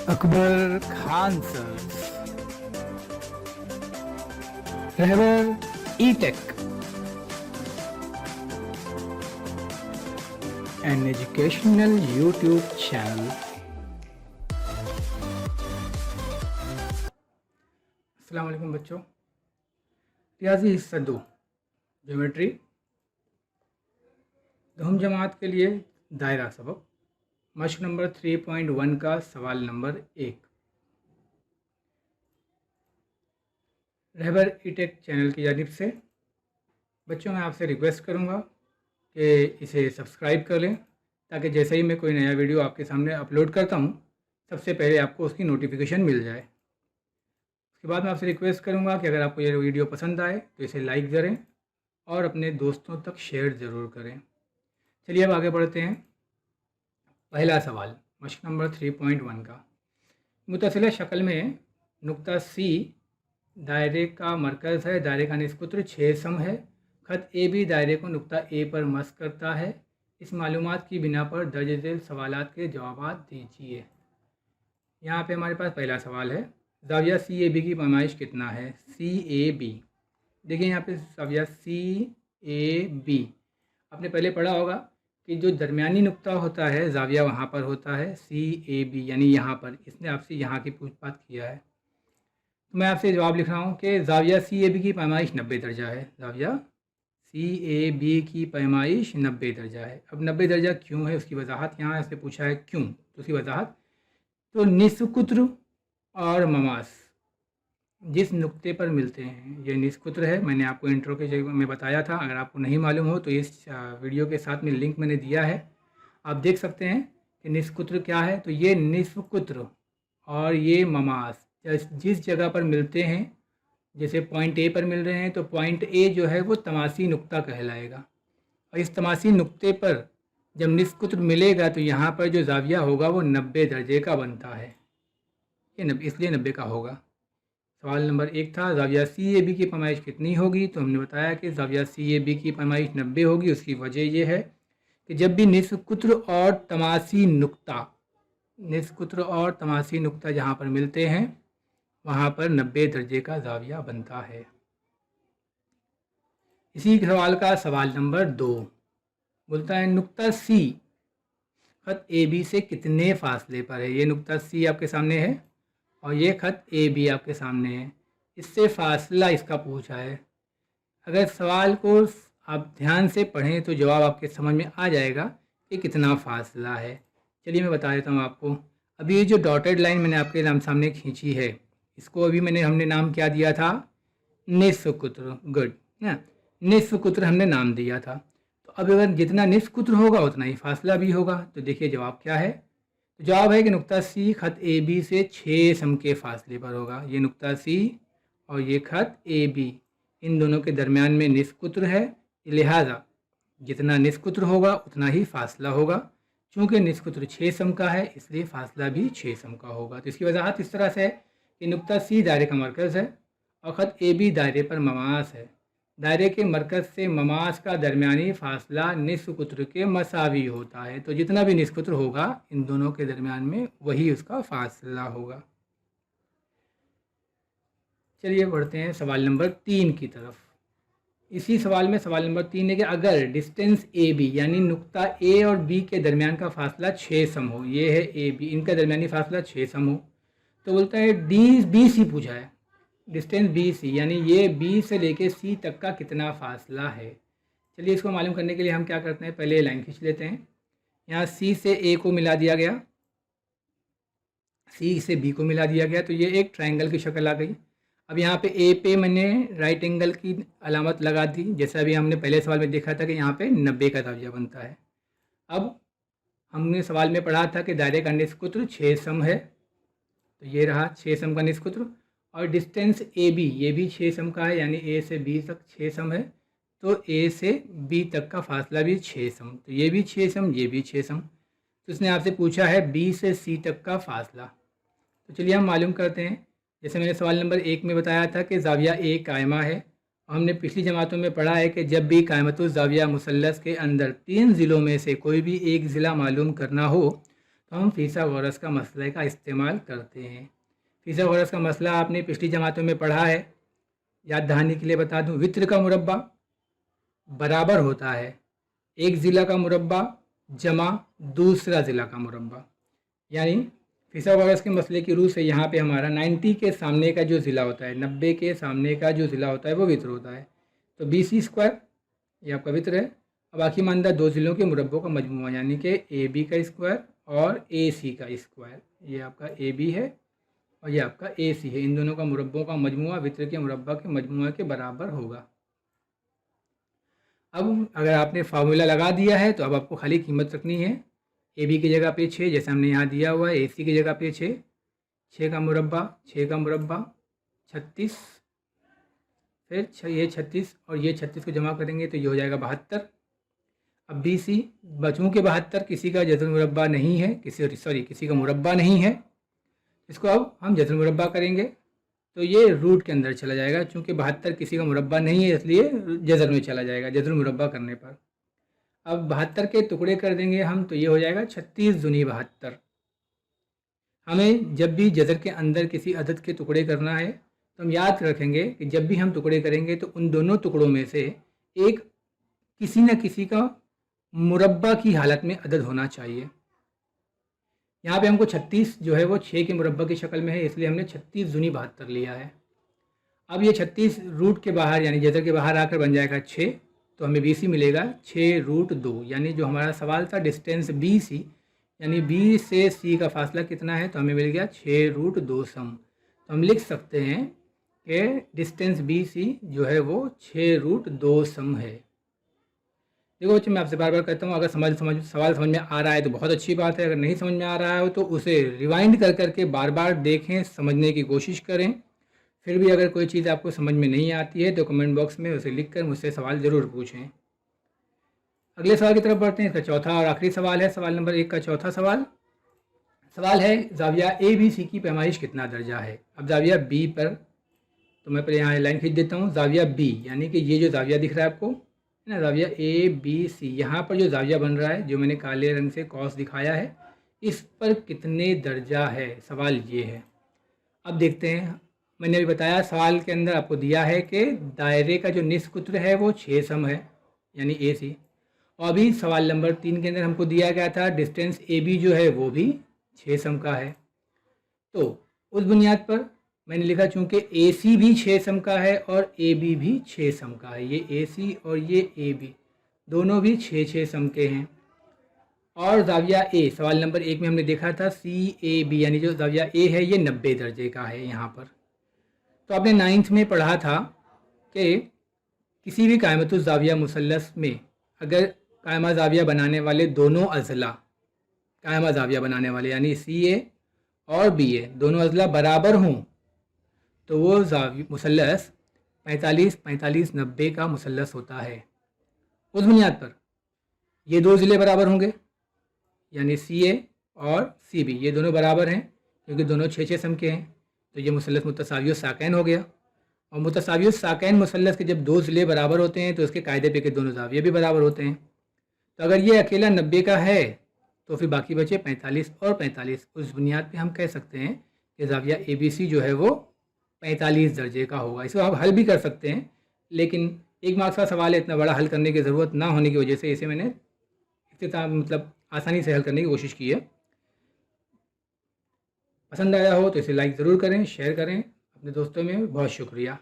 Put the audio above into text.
Akbar Khan sir, Rahbar E-Tech, an educational YouTube channel. अस्सलाम वालेकुम बच्चों। रियाजी हिस्सा 2 ज्योमेट्री दहम जमात के लिए दायरा सबक मश्क नंबर 3.1 का सवाल नंबर 1। रहबर E-Tech चैनल की जानिब से बच्चों मैं आपसे रिक्वेस्ट करूंगा कि इसे सब्सक्राइब कर लें ताकि जैसे ही मैं कोई नया वीडियो आपके सामने अपलोड करता हूं सबसे पहले आपको उसकी नोटिफिकेशन मिल जाए। उसके बाद मैं आपसे रिक्वेस्ट करूंगा कि अगर आपको ये वीडियो पसंद आए तो इसे लाइक करें और अपने दोस्तों तक शेयर ज़रूर करें। चलिए अब आगे बढ़ते हैं। पहला सवाल मश्क नंबर 3.1 का मुतसिला शक्ल में नुक्ता सी दायरे का मरकज़ है, दायरे का निस्कुत्र 6 सम है, ख़त ए बी दायरे को नुक्ता ए पर मस करता है। इस मालूमात की बिना पर दर्ज झेल सवालात के जवाब दीजिए। यहाँ पे हमारे पास पहला सवाल है, ज़ाविया सी ए बी की पैमाइश कितना है? सी ए बी, देखिए यहाँ पे ज़ाविया सी ए बी आपने पहले पढ़ा होगा कि जो दरमियानी नुक्ता होता है ज़ाविया वहाँ पर होता है सी ए बी, यानी यहाँ पर। इसने आपसे यहाँ की पूछताछ किया है तो मैं आपसे जवाब लिख रहा हूँ कि ज़ाविया सी ए बी की पैमाइश 90 दर्जा है। ज़ाविया सी ए बी की पैमाइश 90 दर्जा है। अब 90 दर्जा क्यों है उसकी वजाहत यहाँ से पूछा है, क्यों तो उसकी वजाहत, तो निस्कुत्र और ममास जिस नुक्ते पर मिलते हैं, ये निस्कुत्र है। मैंने आपको इंट्रो के जगह में बताया था, अगर आपको नहीं मालूम हो तो इस वीडियो के साथ में लिंक मैंने दिया है, आप देख सकते हैं कि निस्कुत्र क्या है। तो ये निस्कुत्र और ये ममास जिस जगह पर मिलते हैं, जैसे पॉइंट ए पर मिल रहे हैं तो पॉइंट ए जो है वो तमासी नुक्ता कहलाएगा। और इस तमासी नुक्ते पर जब निस्कुत्र मिलेगा तो यहाँ पर जो ज़ाविया होगा वो 90 दर्जे का बनता है, ये इसलिए 90 का होगा। सवाल नंबर 1 था ज़ाविया सी ए बी की पैमाइश कितनी होगी, तो हमने बताया कि ज़ाविया सी ए बी की पैमाइश 90 होगी। उसकी वजह यह है कि जब भी निस्कुत्र और तमासी नुक्ता जहाँ पर मिलते हैं वहाँ पर 90 दर्जे का ज़ाविया बनता है। इसी सवाल का सवाल नंबर 2 बोलता है नुक्ता सी ख़त ए बी से कितने फासले पर है। ये नुक्ता सी आपके सामने है और ये ख़त ए बी आपके सामने है, इससे फासला इसका पूछा है। अगर सवाल को आप ध्यान से पढ़ें तो जवाब आपके समझ में आ जाएगा कि कितना फासला है। चलिए मैं बता देता हूँ आपको। अभी ये जो डॉटेड लाइन मैंने आपके सामने खींची है, इसको अभी हमने नाम क्या दिया था? निस्कुत्र। गुड ना, निस्कुत्र हमने नाम दिया था। तो अब अगर जितना निस्कुत्र होगा उतना ही फासला भी होगा। तो देखिए जवाब क्या है, तो जवाब है कि नुक्ता सी ख़त ए बी से 6 सम के फासले पर होगा। ये नुक्ता सी और ये ख़त ए बी, इन दोनों के दरमियान में निस्कुत्र है, लिहाजा जितना निस्कुत्र होगा उतना ही फासला होगा। चूँकि निस्कुत्र 6 सम का है इसलिए फासला भी 6 सम का होगा। तो इसकी वजाहत इस तरह से है कि नुक्ता सी दायरे का मरकज़ है और ख़त ए बी दायरे पर ममास है। दायरे के मरकज़ से ममास का दरमियानी फासला निस्कुत्र के मसावी होता है। तो जितना भी निस्कुत्र होगा इन दोनों के दरमियान में वही उसका फासला होगा। चलिए बढ़ते हैं सवाल नंबर 3 की तरफ। इसी सवाल में सवाल नंबर 3 है कि अगर डिस्टेंस ए बी यानी नुक्ता ए और बी के दरमियान का फासला 6 सम हो, ये है ए बी, इनका दरमियानी फासला 6 सम हो, तो बोलता है डी बी सी पूछा है, डिस्टेंस बी सी यानी ये बी से लेके सी तक का कितना फासला है। चलिए इसको मालूम करने के लिए हम क्या करते हैं, पहले लाइन खींच लेते हैं। यहाँ सी से ए को मिला दिया गया, सी से बी को मिला दिया गया, तो ये एक ट्रायंगल की शक्ल आ गई। अब यहाँ पे ए पे मैंने राइट एंगल की अलामत लगा दी, जैसा अभी हमने पहले सवाल में देखा था कि यहाँ पे 90 का ज़ाविया बनता है। अब हमने सवाल में पढ़ा था कि दायरे का निस्कुत्र 6 सम है, तो ये रहा 6 सम का निस्कुत्र। और डिस्टेंस ए बी, ये भी 6 सम का है, यानी ए से बी तक 6 सम है, तो ए से बी तक का फासला भी 6 सम, तो ये भी 6 सम, ये भी 6 सम। तो उसने आपसे पूछा है बी से सी तक का फासला। तो चलिए हम मालूम करते हैं। जैसे मैंने सवाल नंबर 1 में बताया था कि ज़ाविया ए कायमा है, और हमने पिछली जमातों में पढ़ा है कि जब भी कायमतुज़ ज़ाविया मुसल्लस के अंदर 3 ज़िलों में से कोई भी एक ज़िला मालूम करना हो तो हम फिथागोरस का मसले का इस्तेमाल करते हैं। फिथागोरस का मसला आपने पिछली जमातों में पढ़ा है। याद दहानी के लिए बता दूं, वित्र का मुरब्बा बराबर होता है एक ज़िला का मुरब्बा जमा दूसरा ज़िला का मुरब्बा। यानी फिथागोरस के मसले की रूह से यहाँ पे हमारा 90 के सामने का जो ज़िला होता है, 90 के सामने का जो ज़िला होता है वो वित्र होता है। तो BC² ये आपका वित्र है। अब बाकी मानदा दो ज़िलों के मुरब्बों का मजमूआ, यानी कि AB का स्क्वायर और AC का स्क्वायर। ये आपका AB है और ये आपका AC है। इन दोनों का मुरब्बों का मजमूआ वित्र के मुरब्बा के मजमूआ के बराबर होगा। अब अगर आपने फार्मूला लगा दिया है तो अब आपको खाली कीमत रखनी है। AB की जगह पे 6, जैसे हमने यहाँ दिया हुआ है। AC की जगह पे 6, 6 का मुरब्बा 36, फिर ये 36 और ये 36 को जमा करेंगे तो ये हो जाएगा 72। अब BC बचूँ के 72 किसी का जज़र मुरब्बा नहीं है, किसी का मुरब्बा नहीं है। इसको अब हम जज़र मुरब्बा करेंगे तो ये रूट के अंदर चला जाएगा। चूँकि 72 किसी का मुरब्बा नहीं है इसलिए जज़र में चला जाएगा जज़र मुरब्बा करने पर। अब 72 के टुकड़े कर देंगे हम तो ये हो जाएगा 36 दूनी 72। हमें जब भी जज़र के अंदर किसी अदद के टुकड़े करना है तो हम याद रखेंगे कि जब भी हम टुकड़े करेंगे तो उन दोनों टुकड़ों में से एक किसी न किसी का मुरब्बा की हालत में अदद होना चाहिए। यहाँ पे हमको 36 जो है वो 6 के मुरब्बा की शक्ल में है, इसलिए हमने 36 दूनी 72 लिया है। अब ये 36 रूट के बाहर यानी जज़र के बाहर आकर बन जाएगा 6, तो हमें BC मिलेगा 6√2। यानी जो हमारा सवाल था डिस्टेंस BC यानी B से C का फासला कितना है, तो हमें मिल गया 6√2 सम। तो हम लिख सकते हैं कि डिस्टेंस BC जो है वो 6√2 सम है। देखो बच्चे, मैं आपसे बार बार कहता हूँ, अगर सवाल समझ में आ रहा है तो बहुत अच्छी बात है। अगर नहीं समझ में आ रहा हो तो उसे रिवाइंड कर करके बार बार देखें, समझने की कोशिश करें। फिर भी अगर कोई चीज़ आपको समझ में नहीं आती है तो कमेंट बॉक्स में उसे लिखकर मुझसे सवाल ज़रूर पूछें। अगले सवाल की तरफ बढ़ते हैं। इसका चौथा और आखिरी सवाल है, सवाल नंबर 1 का चौथा सवाल है ज़ाविया ABC की पैमाइश कितना दर्जा है। अब ज़ाविया B पर, तो मैं पहले यहाँ लाइन खींच देता हूँ। ज़ाविया B यानी कि ये जो ज़ाविया दिख रहा है आपको है ना, ज़ाविया ABC, यहाँ पर जो ज़ाविया बन रहा है जो मैंने काले रंग से कॉस दिखाया है, इस पर कितने दर्जा है, सवाल ये है। अब देखते हैं। मैंने अभी बताया सवाल के अंदर आपको दिया है कि दायरे का जो निस्फ कुत्र है वो 6 सम है यानी AC। और अभी सवाल नंबर 3 के अंदर हमको दिया गया था डिस्टेंस AB जो है वो भी 6 सम का है। तो उस बुनियाद पर मैंने लिखा चूँकि AC भी 6 सम का है और AB भी 6 सम का है। ये AC और ये AB दोनों भी 6 सम के हैं। और ज़ाविया A, सवाल नंबर 1 में हमने देखा था CAB यानी जो ज़ाविया A है ये 90 दर्जे का है यहाँ पर। तो आपने 9th में पढ़ा था कि किसी भी कायमतुज़ ज़ाविया मुसल्लस में अगर कायमा ज़ाविया बनाने वाले दोनों अज़ला, कायमा ज़ाविया बनाने वाले यानी CA और BA दोनों अज़ला बराबर हों तो वो मुसल्लस 45-45-90 का मुसल्लस होता है। उस बुनियाद पर ये दो ज़िले बराबर होंगे यानी CA और CB ये दोनों बराबर हैं क्योंकि दोनों 6 सम के हैं। तो ये मुसल्लस मुतसावियुस साकैन हो गया। और मुतसावियुस साकैन मुसल्लस के जब दो ज़िले बराबर होते हैं तो इसके कायदे पे के दोनों ज़ाविये भी बराबर होते हैं। तो अगर ये अकेला 90 का है तो फिर बाकी बचे 45 और 45। उस बुनियाद पे हम कह सकते हैं कि ज़ाविया ABC जो है वो 45 दर्जे का होगा। इसको आप हल भी कर सकते हैं, लेकिन 1 मार्क्स का सवाल है, इतना बड़ा हल करने की ज़रूरत ना होने की वजह से इसे मैंने मतलब आसानी से हल करने की कोशिश की है। पसंद आया हो तो इसे लाइक ज़रूर करें, शेयर करें अपने दोस्तों में। बहुत शुक्रिया।